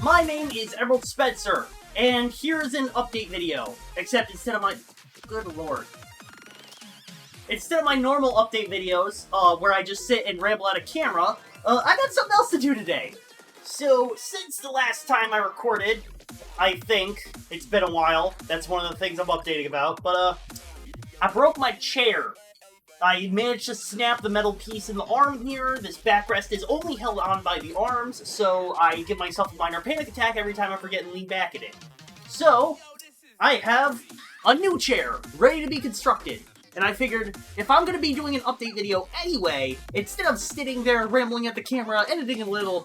My name is EmeraldSpencer, and here's an update video. Except instead of my... Good lord. Instead of my normal update videos, where I just sit and ramble at a camera, I got something else to do today. So, since the last time I recorded, I think, it's been a while, that's one of the things I'm updating about, but, I broke my chair. I managed to snap the metal piece in the arm here. This backrest is only held on by the arms, so I give myself a minor panic attack every time I forget and lean back in it. So, I have a new chair, ready to be constructed. And I figured, if I'm going to be doing an update video anyway, instead of sitting there rambling at the camera, editing in a little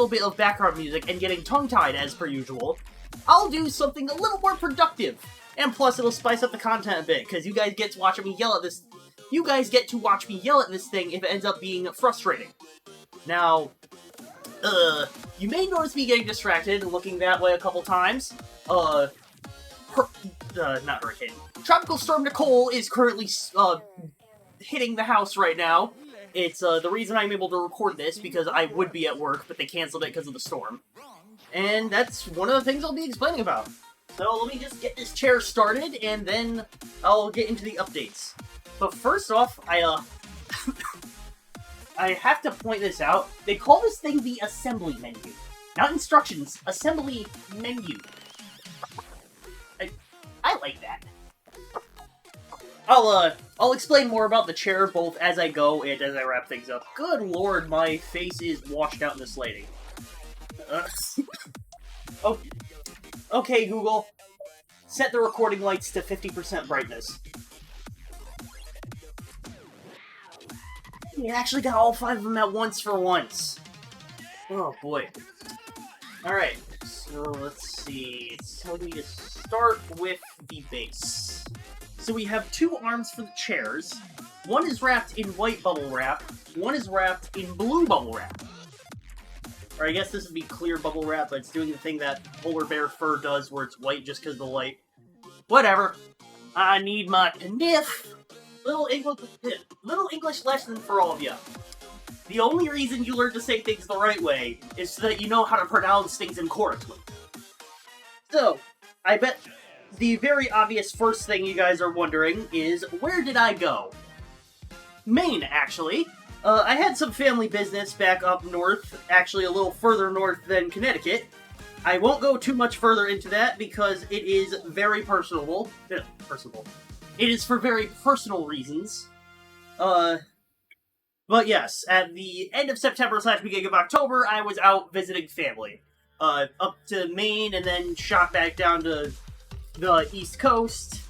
bit of background music and getting tongue-tied as per usual, I'll do something a little more productive. And plus, it'll spice up the content a bit, because you guys get to watch me yell at this. You guys get to watch me yell at this thing if it ends up being frustrating. Now, you may notice me getting distracted and looking that way a couple times. Not hurricane. Tropical Storm Nicole is currently, hitting the house right now. It's, the reason I'm able to record this, because I would be at work, but they canceled it because of the storm. And that's one of the things I'll be explaining about. So let me just get this chair started, and then I'll get into the updates. But first off, I have to point this out. They call this thing the assembly menu. Not instructions, assembly menu. I like that. I'll explain more about the chair both as I go and as I wrap things up. Good lord, my face is washed out in this lighting. Oh. Okay, Google. Set the recording lights to 50% brightness. You actually got all 5 of them at once for once. Oh, boy. Alright, so let's see. It's telling me to start with the base. So we have 2 arms for the chairs. One is wrapped in white bubble wrap. One is wrapped in blue bubble wrap. Or I guess this would be clear bubble wrap, but it's doing the thing that polar bear fur does, where it's white just because of the light. Whatever. I need my kniff. Little English lesson for all of you. The only reason you learn to say things the right way is so that you know how to pronounce things incorrectly. So, I bet the very obvious first thing you guys are wondering is, where did I go? Maine, actually. I had some family business back up north, actually a little further north than Connecticut. I won't go too much further into that because it is very personable. It is for very personal reasons. But yes, at the end of September / beginning of October, I was out visiting family. Up to Maine and then shot back down to the East Coast.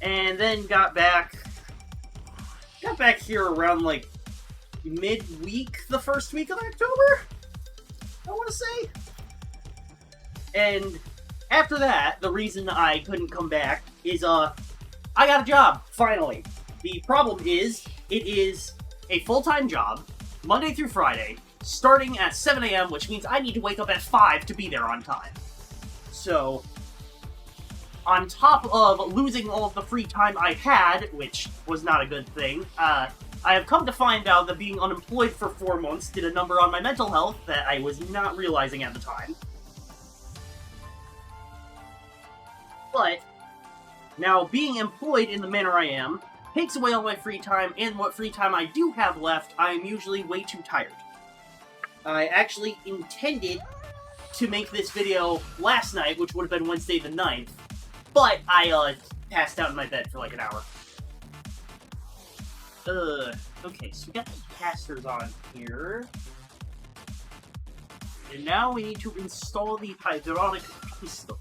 And then got back here around, like, midweek, the first week of October? I want to say? And after that, the reason I couldn't come back is, I got a job, finally. The problem is, it is a full-time job, Monday through Friday, starting at 7 a.m., which means I need to wake up at 5 to be there on time. So, on top of losing all of the free time I had, which was not a good thing, I have come to find out that being unemployed for 4 months did a number on my mental health that I was not realizing at the time. But, now being employed in the manner I am takes away all my free time, and what free time I do have left, I am usually way too tired. I actually intended to make this video last night, which would have been Wednesday the 9th, but I, passed out in my bed for like an hour. Okay, so we got the casters on here. And now we need to install the hydraulic pistol.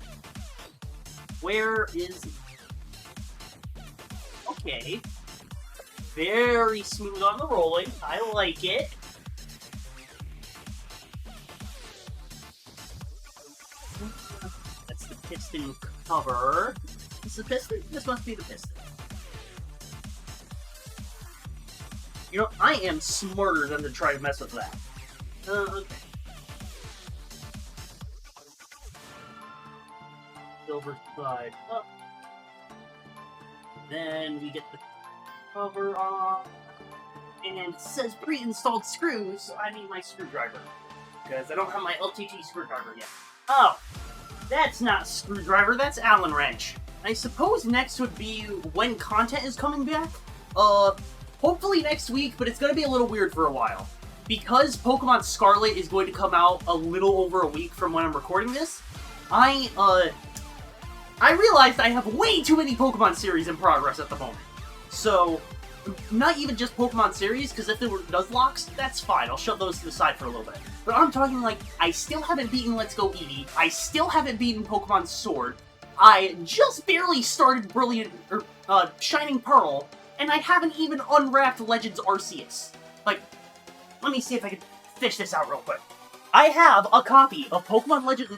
Where is... Okay. Very smooth on the rolling. I like it. That's the piston cover. Is this the piston? This must be the piston. You know, I am smarter than to try to mess with that. Okay. Silver side up. Then we get the cover off. And it says pre-installed screws, so I need my screwdriver. because I don't have my LTT screwdriver yet. Oh, that's not screwdriver, that's Allen wrench. I suppose next would be when content is coming back. Hopefully next week, but it's gonna be a little weird for a while. Because Pokemon Scarlet is going to come out a little over a week from when I'm recording this, I realized I have way too many Pokemon series in progress at the moment. So, not even just Pokemon series, because if there were Nuzlocks, that's fine. I'll shove those to the side for a little bit. But I'm talking like, I still haven't beaten Let's Go Eevee, I still haven't beaten Pokemon Sword, I just barely started Shining Pearl, and I haven't even unwrapped Legends Arceus. Like, let me see if I can fish this out real quick. I have a copy of Pokemon Legends...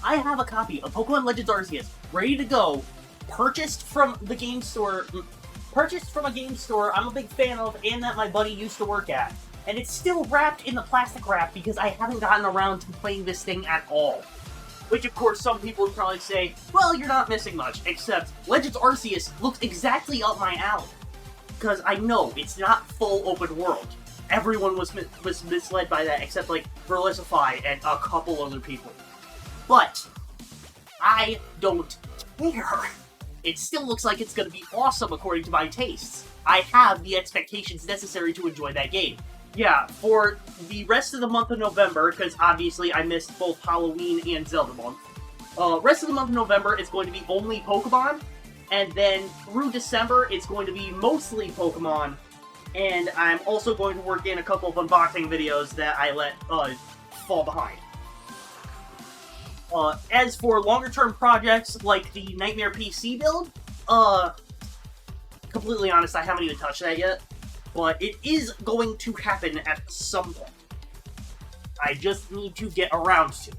I have a copy of Pokemon Legends Arceus ready to go, purchased from the game store... Purchased from a game store I'm a big fan of and that my buddy used to work at. And it's still wrapped in the plastic wrap because I haven't gotten around to playing this thing at all. Which, of course, some people would probably say, well, you're not missing much, except Legends Arceus looks exactly up my alley. Because I know it's not full open world. Everyone was misled by that, except, like, Verlisify and a couple other people. But, I don't care. It still looks like it's going to be awesome according to my tastes. I have the expectations necessary to enjoy that game. Yeah, for the rest of the month of November, because obviously I missed both Halloween and Zelda month, rest of the month of November it's going to be only Pokemon, and then through December it's going to be mostly Pokemon, and I'm also going to work in a couple of unboxing videos that I let fall behind. As for longer-term projects like the Nightmare PC build, completely honest, I haven't even touched that yet. But it is going to happen at some point. I just need to get around to it.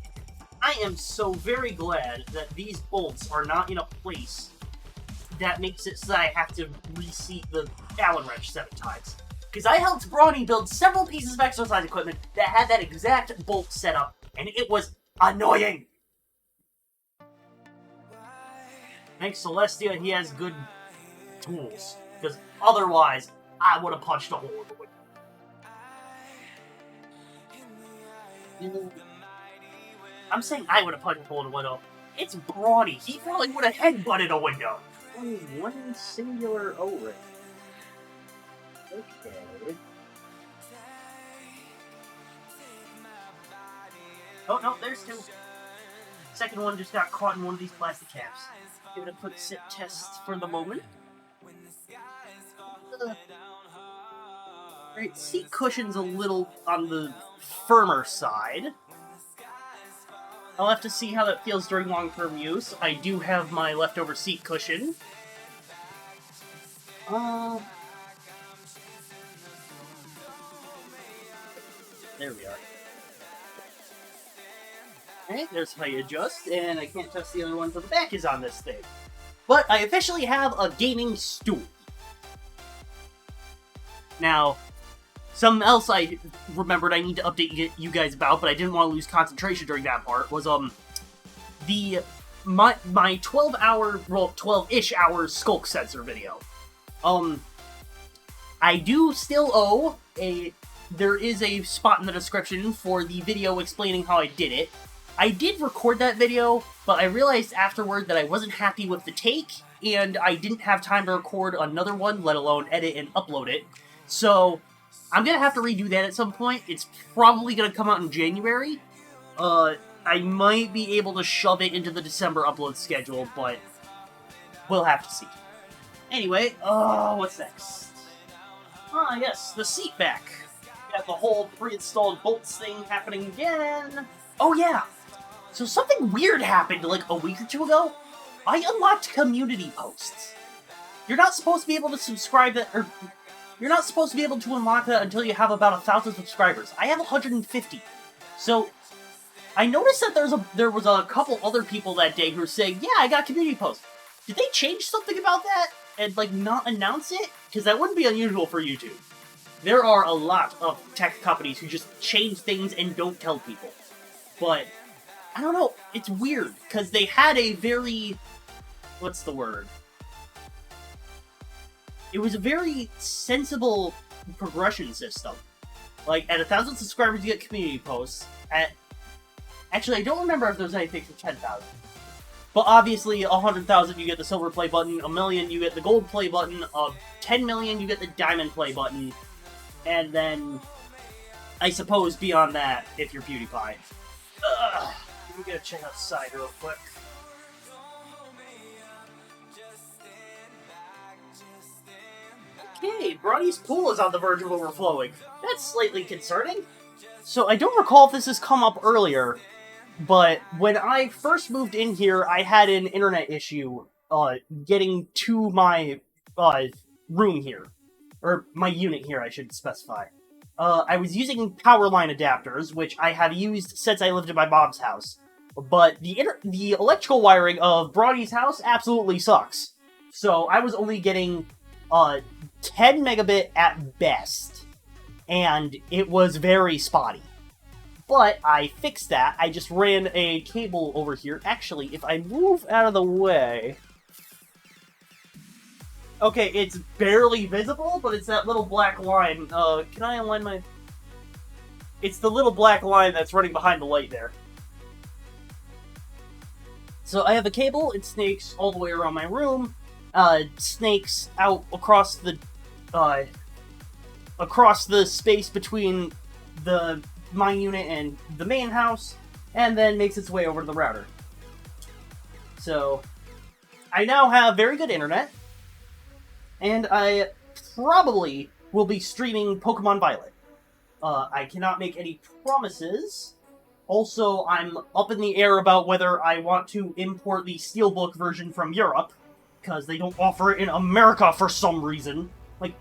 I am so very glad that these bolts are not in a place that makes it so that I have to reseat the Allen wrench 7 times. Because I helped Brawny build several pieces of exercise equipment that had that exact bolt set up, and it was annoying! Thanks Celestia, he has good tools. Because otherwise, I would have punched a hole in the window. I'm saying I would have punched a hole in the window. It's Brawny. He probably would have headbutted a window. Only one singular O-ring. Okay. Oh, no, there's 2. Second one just got caught in one of these plastic caps. Give it a quick sit test for the moment. Alright, seat cushion's a little on the firmer side. I'll have to see how that feels during long-term use. I do have my leftover seat cushion. There we are. Okay, there's how you adjust, and I can't touch the other one until the back is on this thing. But I officially have a gaming stool. Now, something else I remembered I need to update you guys about, but I didn't want to lose concentration during that part, was, my 12-hour, well, 12-ish hours Skulk Sensor video. I do still owe there is a spot in the description for the video explaining how I did it. I did record that video, but I realized afterward that I wasn't happy with the take, and I didn't have time to record another one, let alone edit and upload it. So, I'm gonna have to redo that at some point. It's probably gonna come out in January. I might be able to shove it into the December upload schedule, but we'll have to see. Anyway, what's next? Ah, yes, the seat back. Got the whole pre-installed bolts thing happening again. Oh yeah! So something weird happened like a week or 2 ago. I unlocked community posts. You're not supposed to be able to subscribe that, or you're not supposed to be able to unlock that until you have about 1,000 subscribers. I have 150. So, I noticed that there was a couple other people that day who were saying, yeah, I got community posts. Did they change something about that and, like, not announce it? Because that wouldn't be unusual for YouTube. There are a lot of tech companies who just change things and don't tell people. But, I don't know, it's weird, because they had a very... what's the word? It was a very sensible progression system. Like, at 1,000 subscribers, you get community posts. Actually, I don't remember if there's anything for 10,000. But obviously, 100,000, you get the silver play button. 1,000,000, you get the gold play button. 10,000,000, you get the diamond play button. And then, I suppose beyond that, if you're PewDiePie. I'm gonna check outside real quick. Okay, Bronny's pool is on the verge of overflowing. That's slightly concerning. So I don't recall if this has come up earlier, but when I first moved in here, I had an internet issue getting to my room here. Or my unit here, I should specify. I was using power line adapters, which I have used since I lived in my mom's house. But the electrical wiring of Bronny's house absolutely sucks. So I was only getting 10 megabit at best, and it was very spotty. But I fixed that. I just ran a cable over here. Actually, if I move out of the way... Okay, it's barely visible, but it's that little black line. Can I align my... It's the little black line that's running behind the light there. So I have a cable, it snakes all the way around my room, snakes out across the space between my unit and the main house, and then makes its way over to the router. So, I now have very good internet, and I probably will be streaming Pokemon Violet. I cannot make any promises. Also, I'm up in the air about whether I want to import the Steelbook version from Europe, because they don't offer it in America for some reason. Like,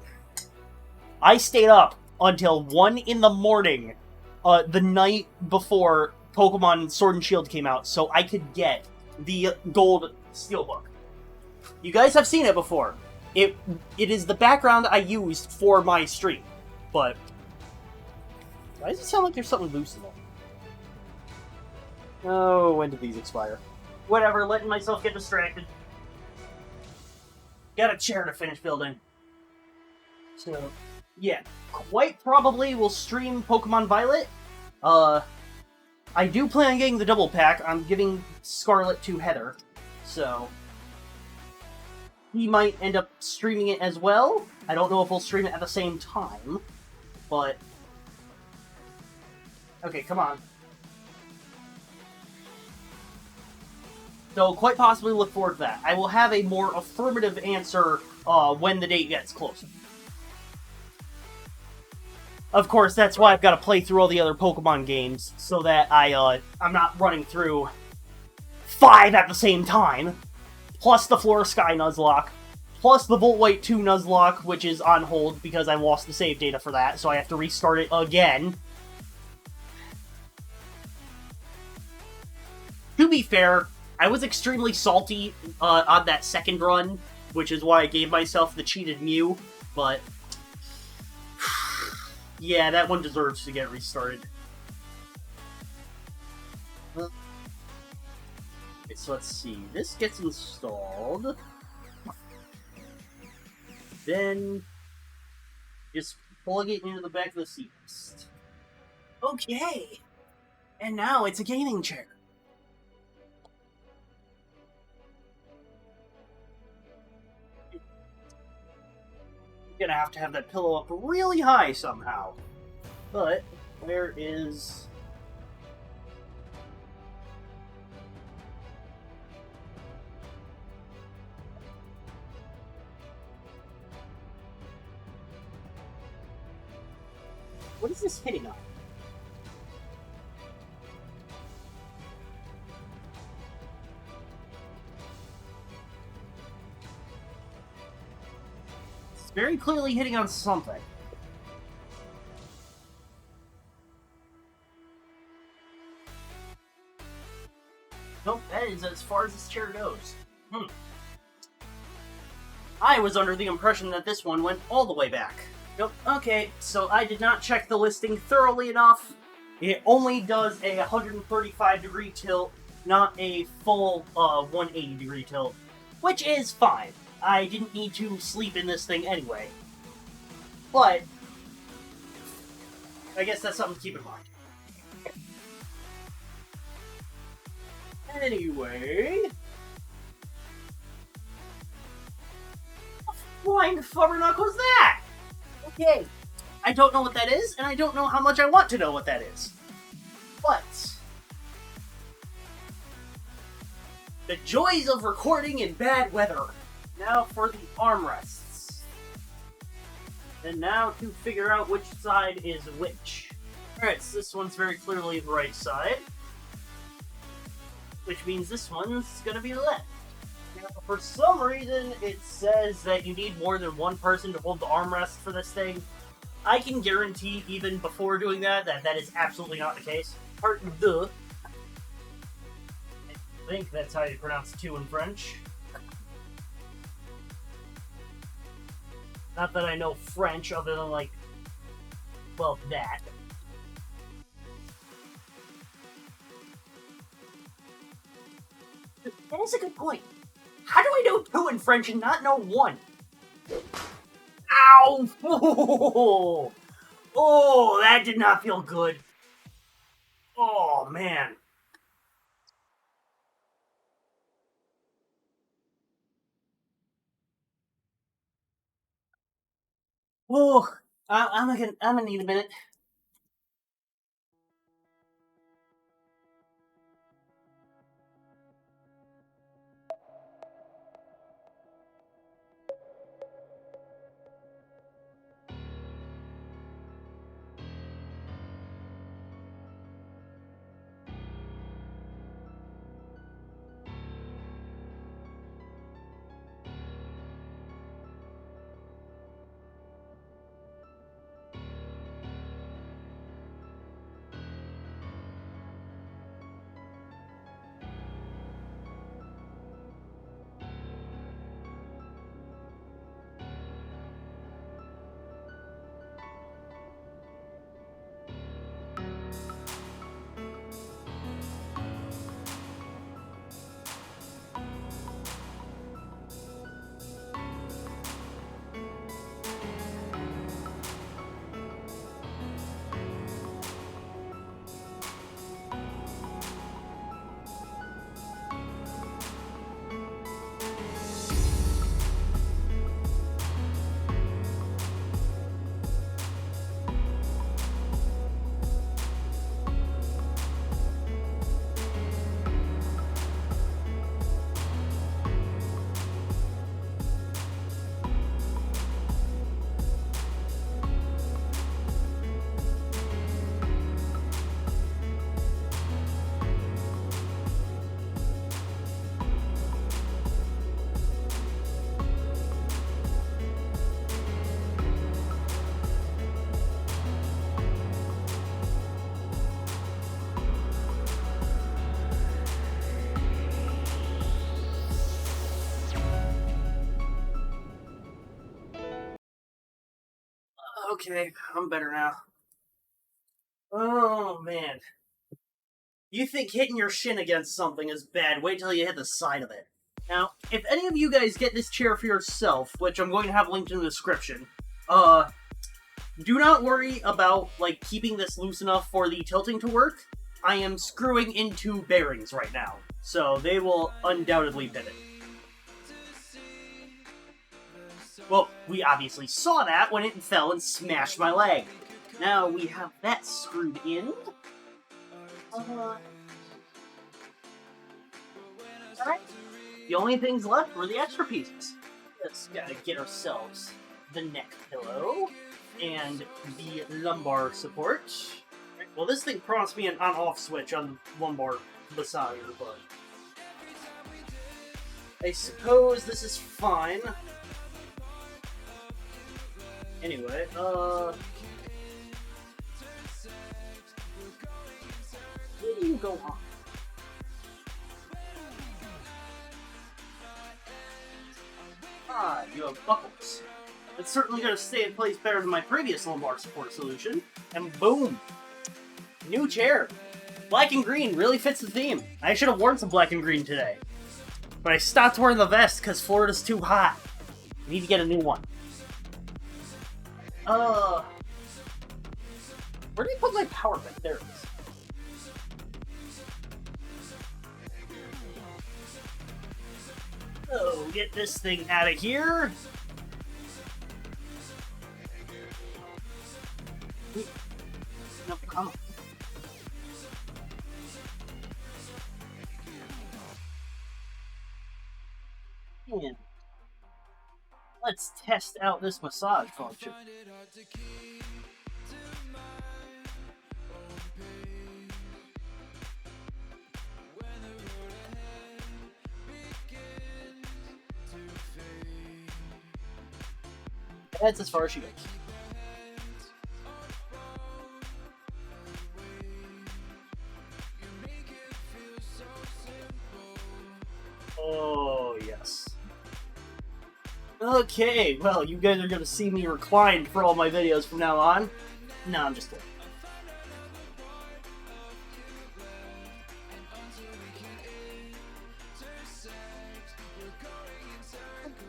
I stayed up until 1 in the morning, the night before Pokemon Sword and Shield came out, so I could get the gold Steelbook. You guys have seen it before. It is the background I used for my stream, but... Why does it sound like there's something loose in there? Oh, when did these expire? Whatever, letting myself get distracted. Got a chair to finish building. So, yeah. Quite probably will stream Pokemon Violet. I do plan on getting the double pack. I'm giving Scarlet to Heather. So, he might end up streaming it as well. I don't know if we'll stream it at the same time. But... Okay, come on. So, quite possibly look forward to that. I will have a more affirmative answer when the date gets closer. Of course, that's why I've got to play through all the other Pokemon games, so that I'm not running through 5 at the same time, plus the Flora Sky Nuzlocke, plus the Voltwhite 2 Nuzlocke, which is on hold because I lost the save data for that, so I have to restart it again. To be fair, I was extremely salty on that second run, which is why I gave myself the cheated Mew, but... yeah, that one deserves to get restarted. Okay, so let's see. This gets installed. Then... just plug it into the back of the seat. Okay! And now it's a gaming chair. Gonna have to have that pillow up really high somehow. But, where is... What is this hitting on? Very clearly hitting on something. Nope, that is as far as this chair goes. I was under the impression that this one went all the way back. Nope, okay, so I did not check the listing thoroughly enough. It only does a 135 degree tilt, not a full 180 degree tilt, which is fine. I didn't need to sleep in this thing anyway. But, I guess that's something to keep in mind. Anyway... Flying Fubberknuck was that? Okay. I don't know what that is, and I don't know how much I want to know what that is. But... the joys of recording in bad weather. Now for the armrests. And now to figure out which side is which. Alright, so this one's very clearly the right side. Which means this one's gonna be left. Now, for some reason, it says that you need more than one person to hold the armrest for this thing. I can guarantee, even before doing that that is absolutely not the case. Or, duh. I think that's how you pronounce two in French. Not that I know French, other than, like, well, that. That is a good point. How do I know two in French and not know one? Ow! Oh, oh, that did not feel good. Oh, man. Oh, I'm gonna need a minute. Okay, I'm better now. Oh, man. You think hitting your shin against something is bad, wait till you hit the side of it. Now, if any of you guys get this chair for yourself, which I'm going to have linked in the description, do not worry about, like, keeping this loose enough for the tilting to work. I am screwing into bearings right now, so they will undoubtedly pivot. Well, we obviously saw that when it fell and smashed my leg. Now we have that screwed in. Alright. The only things left were the extra pieces. Let's gotta get ourselves the neck pillow and the lumbar support. Well, this thing promised me an on-off switch on lumbar massager, but I suppose this is fine. Anyway, where do you go on? Ah, you have buckles. It's certainly going to stay in place better than my previous lumbar support solution. And boom! New chair! Black and green really fits the theme. I should have worn some black and green today. But I stopped wearing the vest because Florida's too hot. I need to get a new one. Where did I put my power bank? There it is. Oh, get this thing out of here. No, come on. And let's test out this massage function. That's as far as she goes. Oh, yes. Okay, well, you guys are going to see me reclined for all my videos from now on. No, I'm just kidding.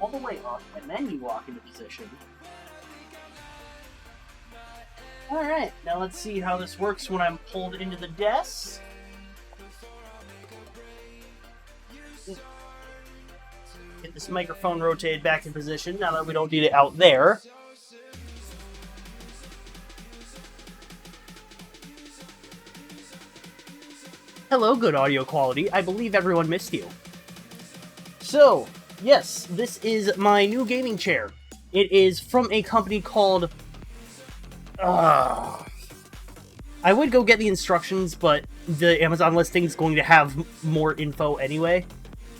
All the way up, and then you walk into position. Alright, now let's see how this works when I'm pulled into the desk. Get this microphone rotated back in position now that we don't need it out there. Hello, good audio quality. I believe everyone missed you. So, yes, this is my new gaming chair. It is from a company called... I would go get the instructions, but the Amazon listing is going to have more info anyway.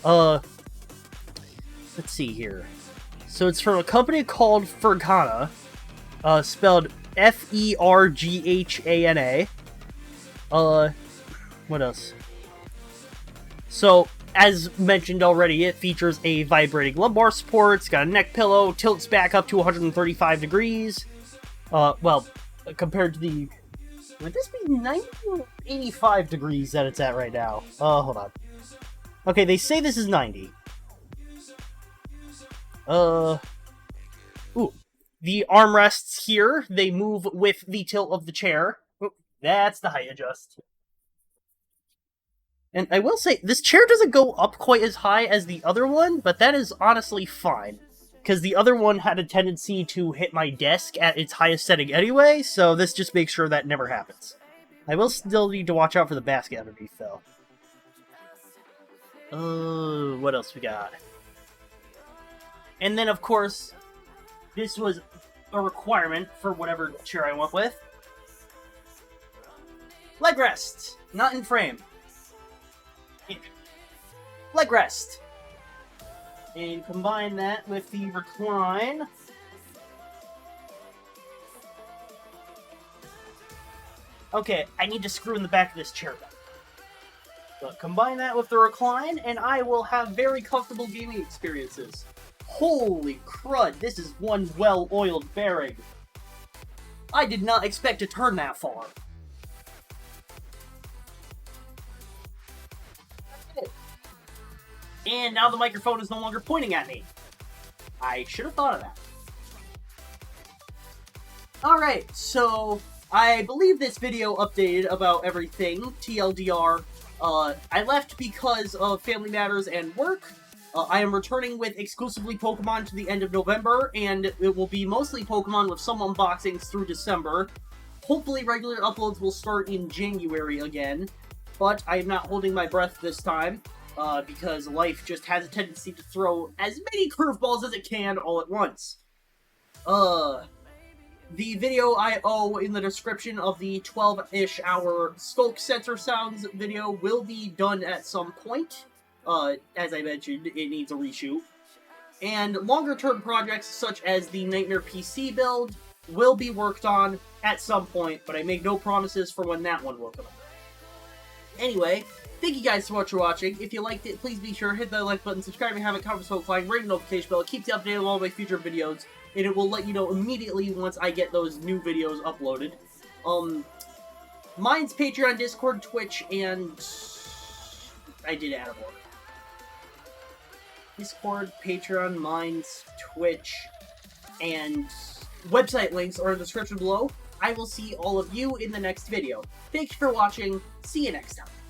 Let's see here. So it's from a company called Ferghana, spelled Ferghana. What else? So, as mentioned already, it features a vibrating lumbar support, it's got a neck pillow, tilts back up to 135 degrees. Well, compared to the... Would this be 90 or 85 degrees that it's at right now? Hold on. Okay, they say this is 90. Ooh. The armrests here, they move with the tilt of the chair. Ooh, that's the height adjust. And I will say, this chair doesn't go up quite as high as the other one, but that is honestly fine. Because the other one had a tendency to hit my desk at its highest setting anyway, so this just makes sure that never happens. I will still need to watch out for the basket underneath, though. What else we got? And then, of course, this was a requirement for whatever chair I went with. Leg rest! Not in frame. Leg rest! And combine that with the recline. Okay, I need to screw in the back of this chair back. But combine that with the recline, and I will have very comfortable gaming experiences. Holy crud, this is one well-oiled bearing. I did not expect to turn that far. And now the microphone is no longer pointing at me. I should have thought of that. Alright, so I believe this video updated about everything. TLDR, I left because of family matters and work. I am returning with exclusively Pokemon to the end of November, and it will be mostly Pokemon with some unboxings through December. Hopefully regular uploads will start in January again, but I am not holding my breath this time. Because life just has a tendency to throw as many curveballs as it can all at once. The video I owe in the description of the 12-ish hour Skulk Sensor Sounds video will be done at some point. As I mentioned, it needs a reshoot. And longer-term projects such as the Nightmare PC build will be worked on at some point, but I make no promises for when that one will come out. Anyway, thank you guys so much for watching. If you liked it, please be sure to hit that like button, subscribe if you haven't, comment, ring the notification bell. It keeps you updated on all my future videos, and it will let you know immediately once I get those new videos uploaded. Mine's Patreon, Discord, Twitch, and... I did add more. Discord, Patreon, Mine's, Twitch, and website links are in the description below. I will see all of you in the next video. Thanks for watching. See you next time.